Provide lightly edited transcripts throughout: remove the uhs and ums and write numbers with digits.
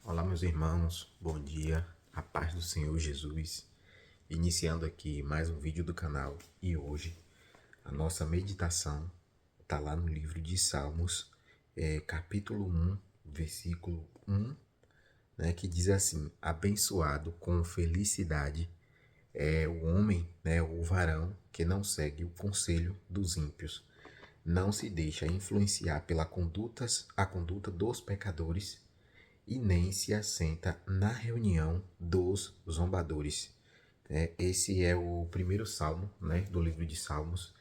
Olá, meus irmãos, bom dia, a paz do Senhor Jesus. Iniciando aqui mais um vídeo do canal e hoje a nossa meditação está lá no livro de Salmos, capítulo 1, versículo 1, né, que diz assim: Abençoado com felicidade é o homem, né, o varão, que não segue o conselho dos ímpios, não se deixa influenciar a conduta dos pecadores e nem se assenta na reunião dos zombadores. Esse é o primeiro salmo, né, do livro de Salmos.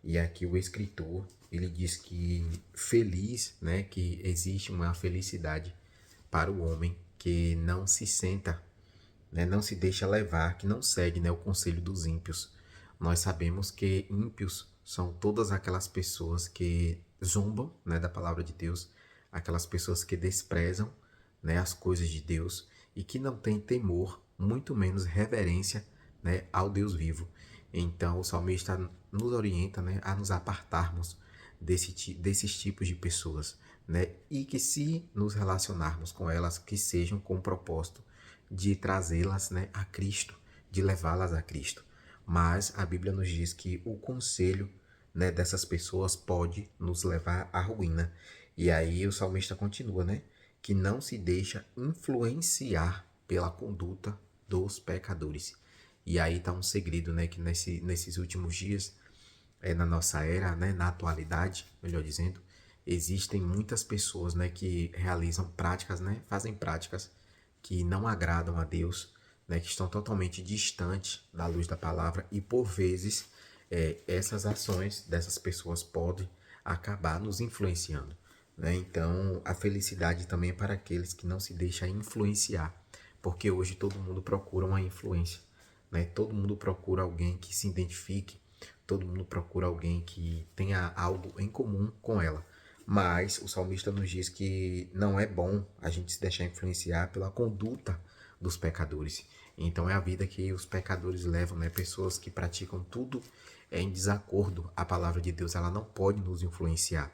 E aqui o escritor ele diz que feliz, né, que existe uma felicidade para o homem que não se senta, né, não se deixa levar, que não segue, né, o conselho dos ímpios. Nós sabemos que ímpios são todas aquelas pessoas que zombam, né, da palavra de Deus, aquelas pessoas que desprezam, né, as coisas de Deus e que não têm temor, muito menos reverência, né, ao Deus vivo. Então o salmista nos orienta, né, a nos apartarmos desses tipos de pessoas, né, e que se nos relacionarmos com elas, que sejam com o propósito de trazê-las, né, a Cristo, de levá-las a Cristo. Mas a Bíblia nos diz que o conselho, né, dessas pessoas pode nos levar à ruína. E aí o salmista continua, né, que não se deixa influenciar pela conduta dos pecadores. E aí está um segredo, né, que nesses últimos dias, na nossa era, né, na atualidade, melhor dizendo, existem muitas pessoas, né, que realizam práticas, né, fazem práticas que não agradam a Deus, né, que estão totalmente distantes da luz da palavra e por vezes essas ações dessas pessoas podem acabar nos influenciando, né? Então a felicidade também é para aqueles que não se deixam influenciar, porque hoje todo mundo procura uma influência, né? Todo mundo procura alguém que se identifique, todo mundo procura alguém que tenha algo em comum com ela. Mas o salmista nos diz que não é bom a gente se deixar influenciar pela conduta dos pecadores. Então é a vida que os pecadores levam, né? Pessoas que praticam tudo em desacordo. A palavra de Deus ela não pode nos influenciar.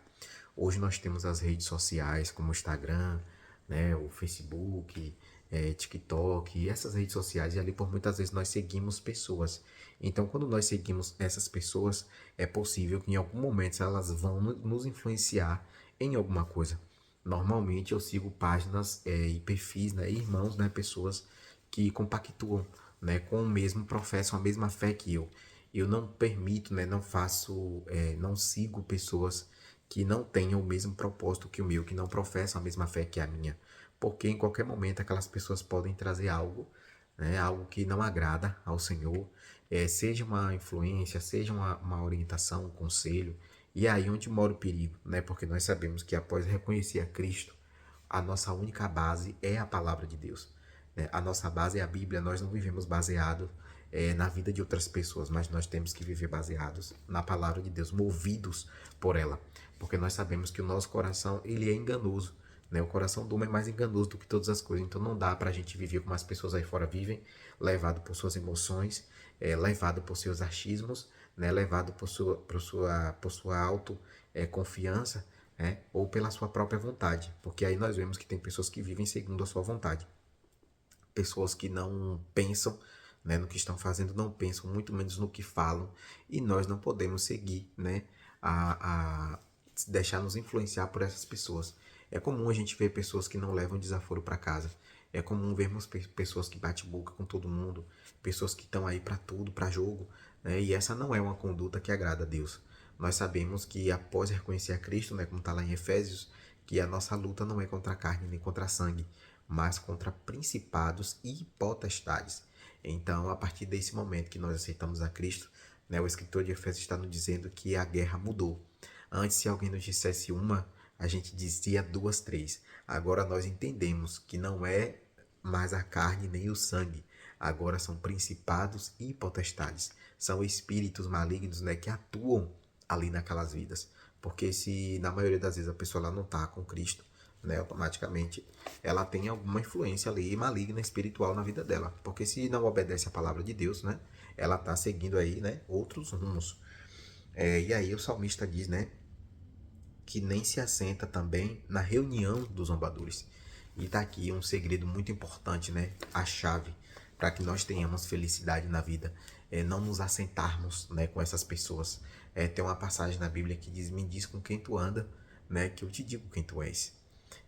Hoje nós temos as redes sociais como o Instagram, né, o Facebook, TikTok, e essas redes sociais, e ali por muitas vezes nós seguimos pessoas. Então, quando nós seguimos essas pessoas, é possível que em algum momento elas vão nos influenciar em alguma coisa. Normalmente eu sigo páginas e perfis, né, irmãos, né, pessoas que compactuam, né, com o mesmo, professam a mesma fé que eu. Eu não permito, né, não faço, não sigo pessoas que não tenham o mesmo propósito que o meu, que não professam a mesma fé que a minha, porque em qualquer momento aquelas pessoas podem trazer algo, né, algo que não agrada ao Senhor, seja uma influência, seja uma orientação, um conselho, e é aí onde mora o perigo, né, porque nós sabemos que após reconhecer a Cristo, a nossa única base é a palavra de Deus. A nossa base é a Bíblia, nós não vivemos baseado na vida de outras pessoas, mas nós temos que viver baseados na palavra de Deus, movidos por ela, porque nós sabemos que o nosso coração ele é enganoso, né? O coração do homem é mais enganoso do que todas as coisas, então não dá para a gente viver como as pessoas aí fora vivem, levado por suas emoções, levado por seus achismos, né? Levado por sua auto confiança, né? Ou pela sua própria vontade, porque aí nós vemos que tem pessoas que vivem segundo a sua vontade, pessoas que não pensam, né, no que estão fazendo, não pensam, muito menos no que falam, e nós não podemos seguir, né, a deixar nos influenciar por essas pessoas. É comum a gente ver pessoas que não levam desaforo para casa. É comum vermos pessoas que batem boca com todo mundo, pessoas que estão aí para tudo, para jogo, né? E essa não é uma conduta que agrada a Deus. Nós sabemos que após reconhecer a Cristo, né, como está lá em Efésios, que a nossa luta não é contra a carne nem contra a sangue, mas contra principados e potestades. Então, a partir desse momento que nós aceitamos a Cristo, né, o escritor de Efésios está nos dizendo que a guerra mudou. Antes, se alguém nos dissesse uma, a gente dizia duas, três. Agora nós entendemos que não é mais a carne nem o sangue. Agora são principados e potestades. São espíritos malignos, né, que atuam ali naquelas vidas. Porque se na maioria das vezes a pessoa ela não está com Cristo, né, automaticamente ela tem alguma influência ali maligna espiritual na vida dela, porque se não obedece à palavra de Deus, né, ela está seguindo aí, né, outros rumos. E aí o salmista diz, né, que nem se assenta também na reunião dos zombadores. E tá aqui um segredo muito importante, né? A chave para que nós tenhamos felicidade na vida é não nos assentarmos, né, com essas pessoas. Tem uma passagem na Bíblia que diz: me diz com quem tu anda, né, que eu te digo quem tu és.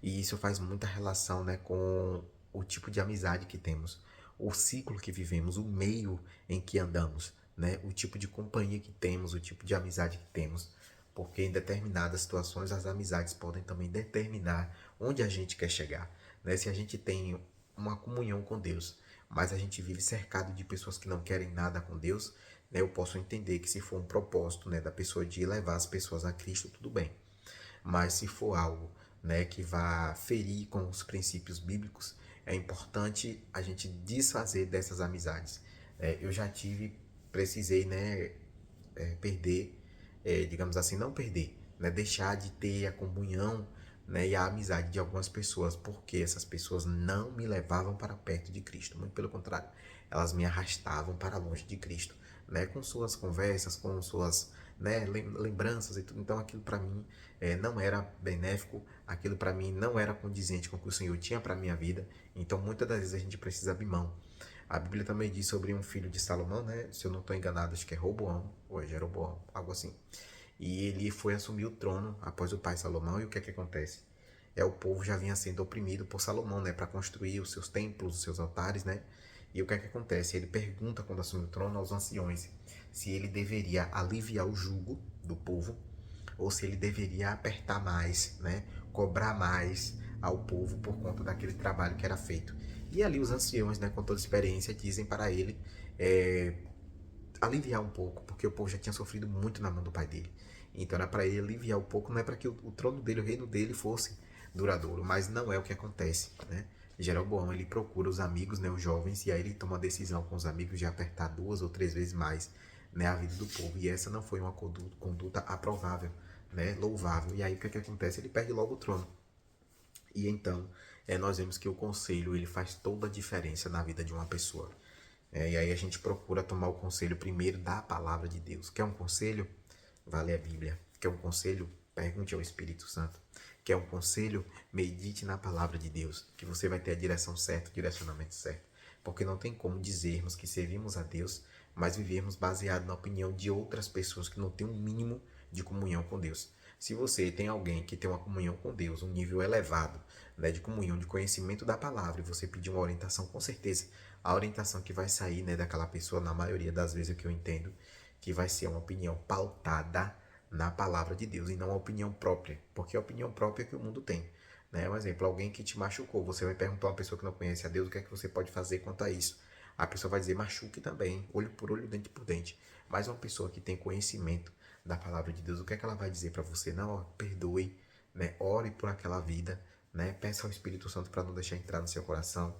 E isso faz muita relação, né, com o tipo de amizade que temos, o ciclo que vivemos, o meio em que andamos, né, o tipo de companhia que temos, o tipo de amizade que temos. Porque em determinadas situações as amizades podem também determinar onde a gente quer chegar, né? Se a gente tem uma comunhão com Deus, mas a gente vive cercado de pessoas que não querem nada com Deus, né? Eu posso entender que se for um propósito, né, da pessoa de levar as pessoas a Cristo, tudo bem. Mas se for algo, né, que vá ferir com os princípios bíblicos, é importante a gente desfazer dessas amizades. Eu já precisei, né, perder, digamos assim, não perder, né, deixar de ter a comunhão, né, e a amizade de algumas pessoas, porque essas pessoas não me levavam para perto de Cristo, muito pelo contrário, elas me arrastavam para longe de Cristo, né, com suas conversas, com suas, né, lembranças e tudo. Então aquilo para mim não era benéfico, aquilo para mim não era condizente com o que o Senhor tinha para minha vida. Então muitas das vezes a gente precisa abrir mão. A Bíblia também diz sobre um filho de Salomão, né? Se eu não estou enganado, acho que é Roboão, ou é Jeroboão, algo assim. E ele foi assumir o trono após o pai Salomão, e o que é que acontece? O povo já vinha sendo oprimido por Salomão, né? Para construir os seus templos, os seus altares, né? E o que é que acontece? Ele pergunta, quando assume o trono, aos anciões se ele deveria aliviar o jugo do povo ou se ele deveria apertar mais, né? Cobrar mais ao povo por conta daquele trabalho que era feito. E ali os anciões, né, com toda experiência, dizem para ele aliviar um pouco, porque o povo já tinha sofrido muito na mão do pai dele. Então era para ele aliviar um pouco, não é para que o trono dele, o reino dele fosse duradouro, mas não é o que acontece, né? Jeroboão, ele procura os amigos, né, os jovens, e aí ele toma a decisão com os amigos de apertar 2 ou 3 vezes mais, né, a vida do povo. E essa não foi uma conduta aprovável, né, louvável. E aí o que acontece? Ele perde logo o trono. E então nós vemos que o conselho ele faz toda a diferença na vida de uma pessoa. E aí a gente procura tomar o conselho primeiro da palavra de Deus. Quer um conselho? Vale a Bíblia. Quer um conselho? Pergunte ao Espírito Santo. Quer um conselho? Medite na palavra de Deus, que você vai ter a direção certa, o direcionamento certo. Porque não tem como dizermos que servimos a Deus, mas vivermos baseado na opinião de outras pessoas que não têm um mínimo de comunhão com Deus. Se você tem alguém que tem uma comunhão com Deus, um nível elevado, né, de comunhão, de conhecimento da palavra, e você pedir uma orientação, com certeza, a orientação que vai sair, né, daquela pessoa, na maioria das vezes, é que eu entendo, que vai ser uma opinião pautada na palavra de Deus e não a opinião própria, porque a opinião própria é que o mundo tem. Né? Um exemplo, alguém que te machucou, você vai perguntar a uma pessoa que não conhece a Deus o que é que você pode fazer quanto a isso. A pessoa vai dizer machuque também, olho por olho, dente por dente. Mas uma pessoa que tem conhecimento da palavra de Deus, o que é que ela vai dizer para você? Não, ó, perdoe, né? Ore por aquela vida, né? Peça ao Espírito Santo para não deixar entrar no seu coração.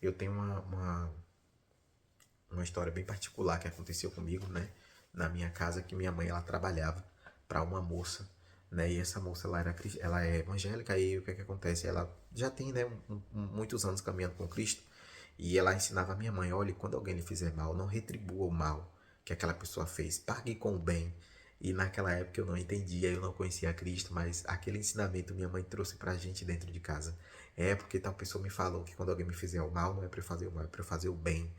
Eu tenho uma história bem particular que aconteceu comigo, né? Na minha casa, que minha mãe ela trabalhava para uma moça, né? E essa moça ela é evangélica, e o que é que acontece? Ela já tem, né, muitos anos caminhando com Cristo, e ela ensinava a minha mãe: olha, quando alguém lhe fizer mal, não retribua o mal que aquela pessoa fez, pague com o bem. E naquela época eu não entendia, eu não conhecia Cristo, mas aquele ensinamento minha mãe trouxe pra gente dentro de casa. Porque tal pessoa me falou que quando alguém me fizer o mal, não é para eu fazer o mal, é para eu fazer o bem,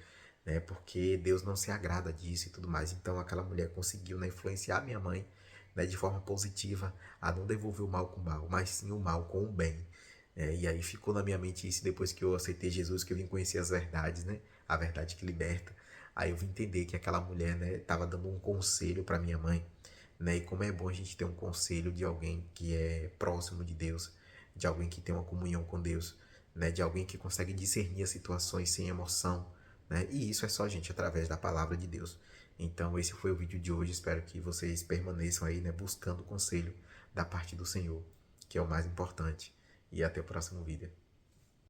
né? Porque Deus não se agrada disso e tudo mais. Então aquela mulher conseguiu, né, influenciar minha mãe, né, de forma positiva a não devolver o mal com o mal, mas sim o mal com o bem. E aí ficou na minha mente isso depois que eu aceitei Jesus, que eu vim conhecer as verdades, né? A verdade que liberta. Aí eu vim entender que aquela mulher, né, estava dando um conselho para minha mãe, né? E como é bom a gente ter um conselho de alguém que é próximo de Deus, de alguém que tem uma comunhão com Deus, né? De alguém que consegue discernir as situações sem emoção, né? E isso é só, gente, através da palavra de Deus. Então esse foi o vídeo de hoje. Espero que vocês permaneçam aí, né, buscando o conselho da parte do Senhor, que é o mais importante. E até o próximo vídeo.